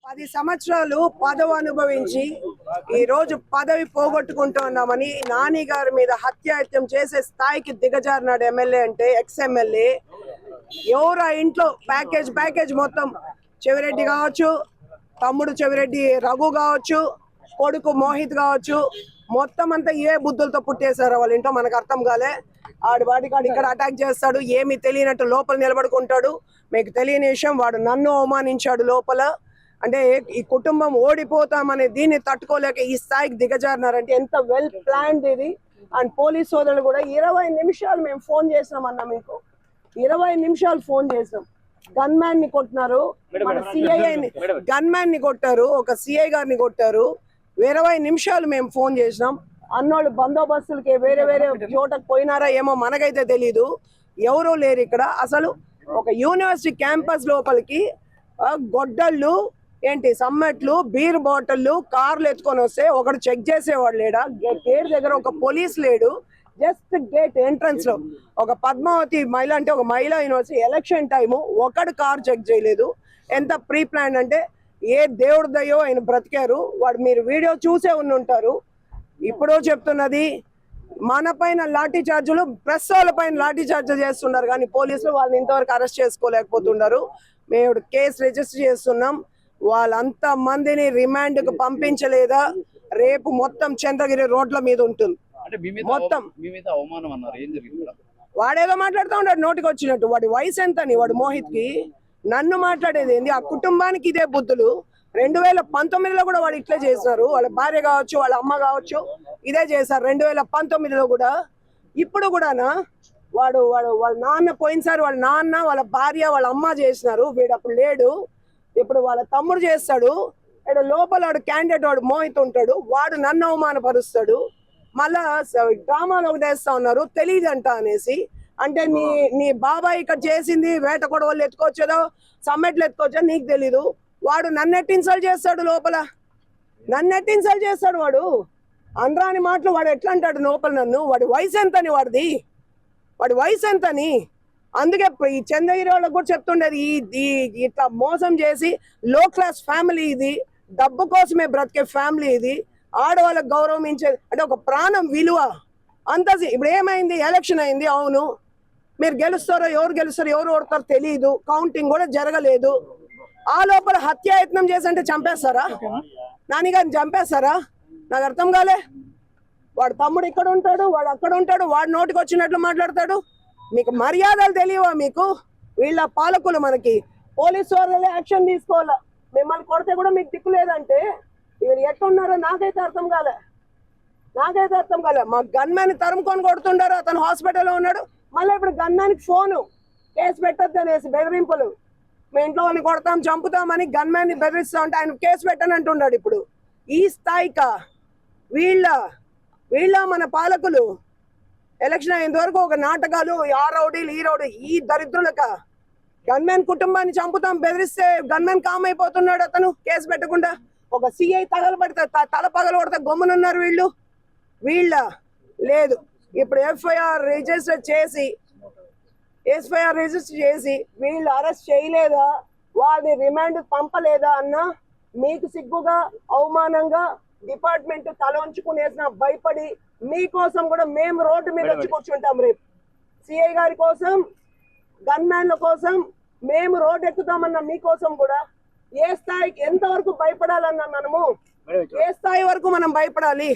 10 సంవత్సరాలు పదవి అనుభవించి ఈ రోజు పదవి పోగొట్టుకుంటున్నామని నాని గారి మీద హత్యాయత్నం చేసే స్థాయికి దిగజారినాడు ఎమ్మెల్యే అంటే ఎక్స్ ఎమ్మెల్యే. ఎవరు ఆ ఇంట్లో ప్యాకేజ్ మొత్తం చెవిరెడ్డి కావచ్చు, తమ్ముడు చెవిరెడ్డి రఘు కావచ్చు, కొడుకు మోహిత్ కావచ్చు, మొత్తం అంతా ఏ బుద్ధులతో పుట్టేశారో వాళ్ళ ఇంట్లో మనకు అర్థం కాలే. వాడికాడు ఇక్కడ అటాక్ చేస్తాడు, ఏమి తెలియనట్టు లోపల నిలబడుకుంటాడు. మీకు తెలియని విషయం, వాడు నన్ను అవమానించాడు లోపల. అంటే ఈ కుటుంబం ఓడిపోతామనే దీన్ని తట్టుకోలేక ఈ స్థాయికి దిగజారినారంటే ఎంత వెల్ ప్లాన్డ్ ఇది. అండ్ పోలీస్ సోదరులు కూడా 20 నిమిషాలు మేము ఫోన్ చేసినాం అన్న, మీకు 20 నిమిషాలు ఫోన్ చేసాం. గన్ మ్యాన్ ని కొట్టినారు, మన సిఐని గన్ మ్యాన్ ని కొట్టారు, ఒక సిఐ గారిని కొట్టారు. 20 నిమిషాలు మేము ఫోన్ చేసినాం. అన్నోళ్ళు బందోబస్తులకి వేరే చోటకు పోయినారా ఏమో మనకైతే తెలీదు. ఎవరూ లేరు ఇక్కడ. అసలు ఒక యూనివర్సిటీ క్యాంపస్ లోపలికి గొడ్డళ్ళు ఏంటి, సమ్మెట్లు, బీర్ బాటిళ్ళు, కార్లు ఎత్తుకొని వస్తే ఒకడు చెక్ చేసేవాడు లేడా? గేట్ దగ్గర ఒక పోలీస్ లేడు. జస్ట్ గేట్ ఎంట్రన్స్ లో ఒక పద్మావతి మహిళ అంటే ఒక మహిళా యూనివర్సిటీ ఎలక్షన్ టైము ఒకడు కార్ చెక్ చేయలేదు. ఎంత ప్రీ ప్లాన్ అంటే ఏ దేవుడి దయ్యో ఆయన బ్రతికారు. వాడు మీరు వీడియో చూసే ఉంటారు. ఇప్పుడు చెప్తున్నది, మన పైన లాఠీ చార్జీలు, ప్రెస్ వాళ్ళ పైన లాఠీ చార్జీలు చేస్తున్నారు, కానీ పోలీసులు వాళ్ళని ఇంతవరకు అరెస్ట్ చేసుకోలేకపోతున్నారు. మేము కేసు రిజిస్టర్ చేస్తున్నాం. వాళ్ళంత మందిని రిమాండ్ కు పంపించలేదా? రేపు మొత్తం చంద్రగిరి రోడ్ల మీద ఉంటుంది మొత్తం. వాడేదో మాట్లాడుతూ ఉంటాడు నోటికి వచ్చినట్టు. వాడి వయసు ఎంతని వాడు మోహిత్ కి? నన్ను మాట్లాడేది ఏంది? ఆ కుటుంబానికి ఇదే బుద్ధులు. 2019లో కూడా వాడు ఇట్లే చేసినారు. వాళ్ళ భార్య కావచ్చు, వాళ్ళ అమ్మ కావచ్చు, ఇదే చేశారు 2019లో కూడా. ఇప్పుడు కూడానా వాడు వాళ్ళ నాన్న పోయినసారి వాళ్ళ నాన్న, వాళ్ళ భార్య, వాళ్ళ అమ్మ చేసినారు. వీడు అప్పుడు లేడు, ఇప్పుడు వాళ్ళ తమ్ముడు చేస్తాడు. ఇక్కడ లోపల వాడు క్యాండిడేట్, వాడు మోహిత్ ఉంటాడు, వాడు నన్ను అవమానపరుస్తాడు. మళ్ళా డ్రామాలు ఒకటి వేస్తా ఉన్నారు తెలియదంట అనేసి. అంటే నీ బాబాయ్ ఇక్కడ చేసింది వేట కొడవలు ఎత్తుకోవచ్చేదో సమ్మెట్లు ఎత్తుకోవచ్చో నీకు తెలీదు. వాడు నన్నెట్టి ఇన్సల్ట్ చేస్తాడు లోపల, నన్నెట్టి ఇన్సల్ట్ చేస్తాడు వాడు. అనరాని మాటలు వాడు ఎట్లా అంటాడు లోపల నన్ను. వాడి వయసు ఎంతని వాడి వయసు ఎంతని? అందుకే ఈ చంద్రగిరి వాళ్ళకు కూడా చెప్తుండేది, ఇట్లా మోసం చేసి లో క్లాస్ ఫ్యామిలీ ఇది, డబ్బు కోసమే బ్రతికే ఫ్యామిలీ ఇది. ఆడవాళ్ళకి గౌరవించేది అంటే ఒక ప్రాణం విలువ అంత. ఇప్పుడు ఏమైంది? ఎలక్షన్ అయింది, అవును. మీరు గెలుస్తారో, ఎవరు గెలుస్తారో, ఎవరు ఓడతారో తెలియదు. కౌంటింగ్ కూడా జరగలేదు. ఆ లోపల హత్యాయత్నం చేసి అంటే చంపేస్తారా? నాని గారిని చంపేస్తారా? నాకు అర్థం కాలే. వాడు తమ్ముడు ఇక్కడ ఉంటాడు, వాడు అక్కడ ఉంటాడు, వాడు నోటికి వచ్చినట్లు మాట్లాడతాడు. మీకు మర్యాదలు తెలియవా? మీకు వీళ్ళ పాలకులు మనకి పోలీసు వాళ్ళే యాక్షన్ తీసుకోవాలా. మిమ్మల్ని కొడితే కూడా మీకు దిక్కు లేదంటే వీళ్ళు ఎట్టున్నారో నాకైతే అర్థం కాలే. మా గన్మ్యాన్ తరుముకొని కొడుతుండారు. అతను హాస్పిటల్లో ఉన్నాడు. మళ్ళీ ఇప్పుడు గన్మ్యాన్కి ఫోను, కేసు పెట్టద్దు అనేసి బెదిరింపులు. మీ ఇంట్లో వాళ్ళని కొడతాం, చంపుతామని గన్మ్యాన్ని బెదిరిస్తా ఉంటే ఆయన కేసు పెట్టని అంటున్నాడు. ఇప్పుడు ఈ స్థాయికా వీళ్ళ మన పాలకులు? ఎలక్షన్ అయ్యేంత వరకు ఒక నాటకాలు, ఆ రౌడీలు ఈ రౌడీ, ఈ దరిద్రులక గన్మ్యాన్ కుటుంబాన్ని చంపుతాం బెదిరిస్తే గన్మ్యాన్ కామ్ అయిపోతున్నాడు. అతను కేసు పెట్టకుండా ఒక సిఐ తగలబడితే తల పగలబడితే గమ్మునున్నారు వీళ్ళ లేదు. ఇప్పుడు ఎఫ్ఐఆర్ రిజిస్టర్ చేసి వీళ్ళు అరెస్ట్ చేయలేదా, వాళ్ళని రిమాండ్ పంపలేదా అన్న మీకు సిగ్గుగా, అవమానంగా డిపార్ట్మెంట్ తల ఉంచుకునేసిన భయపడి మీకోసం కూడా మేము రోడ్డు మీద వచ్చి కూర్చుంటాం. రేపు సిఐ గారి కోసం, గన్మ్యాన్ల కోసం మేము రోడ్డు ఎక్కుతామన్నా మీకోసం కూడా. ఏ స్థాయికి ఎంతవరకు భయపడాలన్నా మనము, ఏ స్థాయి వరకు మనం భయపడాలి?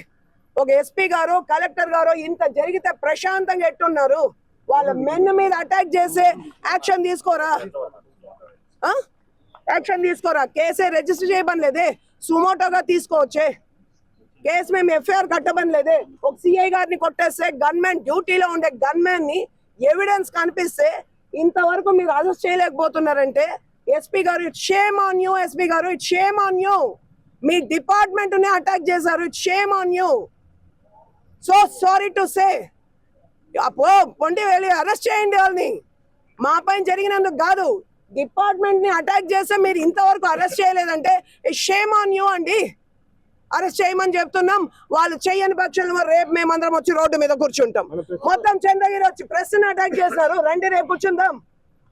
ఒక ఎస్పీ గారు, కలెక్టర్ గారు ఇంత జరిగితే ప్రశాంతంగా ఎట్టున్నారు? వాళ్ళ మెన్ మీద అటాక్ చేసే యాక్షన్ తీసుకోరా? కేసే రిజిస్టర్ చేయబనలేదే, సుమోటోగా తీసుకోవచ్చే. కేసు మేము ఎఫ్ఐఆర్ కట్టబనలేదే. ఒక సిఐ గారిని కొట్టేస్తే గన్మ్యాన్, డ్యూటీలో ఉండే గన్మ్యాన్ ని ఎవిడెన్స్ కనిపిస్తే ఇంతవరకు మీరు అరెస్ట్ చేయలేకపోతున్నారంటే ఎస్పీ గారు, it shame on you. SP గారు, ఇట్ షేమ్ ఆన్ యూ. మీ డిపార్ట్మెంట్ ని అటాక్ చేశారు, it shame on you. So sorry to say. పొండి వెళ్ళి అరెస్ట్ చేయండి వాళ్ళని. మా పైన జరిగినందుకు కాదు, డిపార్ట్మెంట్ ని అటాక్ చేస్తే మీరు ఇంతవరకు అరెస్ట్ చేయలేదంటే ఇట్ షేమ్ ఆన్ యూ అండి. అరెస్ట్ చేయమని చెప్తున్నాం. వాళ్ళు చేయని పక్షంలో రేపు మేమందరం వచ్చి రోడ్డు మీద కూర్చుంటాం. మొత్తం చంద్రగిరి వచ్చి ప్రెస్ ని అటాక్ చేస్తారు. రండి రేపు కూర్చుందాం.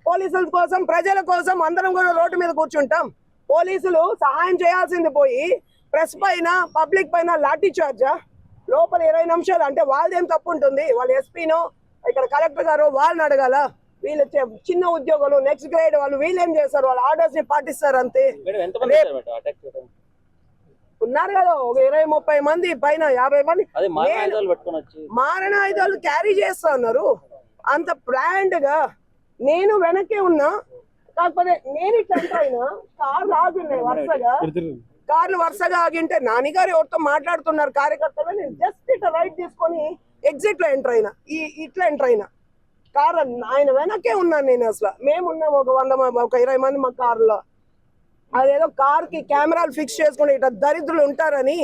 పోలీసుల కోసం, ప్రజల కోసం అందరం కూడా రోడ్డు మీద కూర్చుంటాం. పోలీసులు సహాయం చేయాల్సింది పోయి ప్రెస్ పైన పబ్లిక్ పైన లాఠీ చార్జా లోపల 20 నిమిషాలు. అంటే వాళ్ళదేం తప్పు ఉంటుంది? వాళ్ళ ఎస్పీనో ఇక్కడ కలెక్టర్ గారు వాళ్ళని అడగాల. వీళ్ళు చిన్న ఉద్యోగులు నెక్స్ట్ గ్రేడ్ వాళ్ళు వీళ్ళు ఏం చేస్తారు? వాళ్ళ ఆర్డర్స్ ని పాటిస్తారు అంతే. ఉన్నారు కదా ఒక 20-30 మంది పైన 50 మంది మారణ ఆయుధాలు క్యారీ చేస్తా ఉన్నారు. అంత ప్లాండ్ గా నేను వెనకే ఉన్నా. కాకపోతే నేను ఇట్లా ఎంటర్ అయినా కార్లు ఆగున్నాయి వరుసగా. కార్లు వరుసగా ఆగింటే నానిగారు ఎవరితో మాట్లాడుతున్నారు కార్యకర్తలు. నేను జస్ట్ ఇట్లా రైట్ తీసుకొని ఎగ్జిట్ లో ఎంటర్ అయినా. ఇట్లా ఎంటర్ అయినా కార్ ఆయన వెనకే ఉన్నాను నేను. అసలు మేమున్నాం ఒక 20 మంది మా కారులో. అదేదో కార్ కి కెమెరాలు ఫిక్స్ చేసుకుని ఇట్లా దరిద్రులు ఉంటారని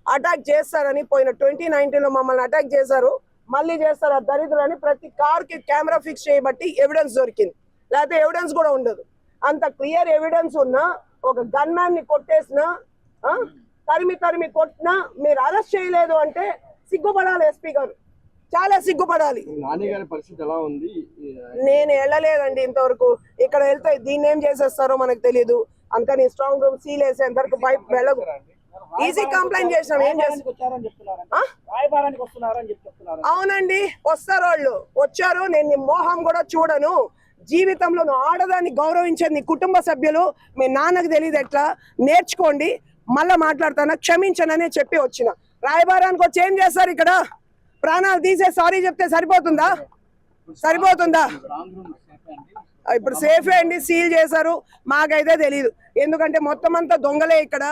అటాక్ చేస్తారని పోయిన 2019 లో మమ్మల్ని అటాక్ చేశారు. మళ్ళీ చేస్తారు ఆ దరిద్రులు అని. ప్రతి కార్ కి కెమెరా ఫిక్స్ చేయబట్టి ఎవిడెన్స్ దొరికింది. లేకపోతే ఎవిడెన్స్ కూడా ఉండదు. అంత క్లియర్ ఎవిడెన్స్ ఉన్నా ఒక గన్ మ్యాన్ ని కొట్టేసిన తరిమి కొట్టినా మీరు అరెస్ట్ చేయలేదు అంటే సిగ్గుపడాలి ఎస్పీ గారు. చాలా సిగ్గుపడాలి. నేను వెళ్ళలేదండి ఇంతవరకు. ఇక్కడ వెళ్తే దీన్ని ఏం చేసేస్తారో మనకు తెలియదు. అందుకని స్ట్రాంగ్ రూమ్ సీల్ వేసేంత వరకు బయట వెళ్ళదు. ఈజీ కంప్లైంట్ చేసినాం. ఏం చేస్తాం? అవునండి వస్తారు వాళ్ళు. వచ్చారు. నేను మోహం కూడా చూడను. జీవితంలో నువ్వు ఆడదాన్ని గౌరవించేది నీ కుటుంబ సభ్యులు. మీ నాన్నకు తెలియదు ఎట్లా నేర్చుకోండి. మళ్ళా మాట్లాడతాను క్షమించననే చెప్పి వచ్చిన. రాయబారానికి వచ్చి ఏం చేస్తారు? ఇక్కడ ప్రాణాలు తీసే సారీ చెప్తే సరిపోతుందా? ఇప్పుడు సేఫే అండి. సీల్ చేశారు. మాకైతే తెలియదు. ఎందుకంటే మొత్తం అంతా దొంగలే ఇక్కడ.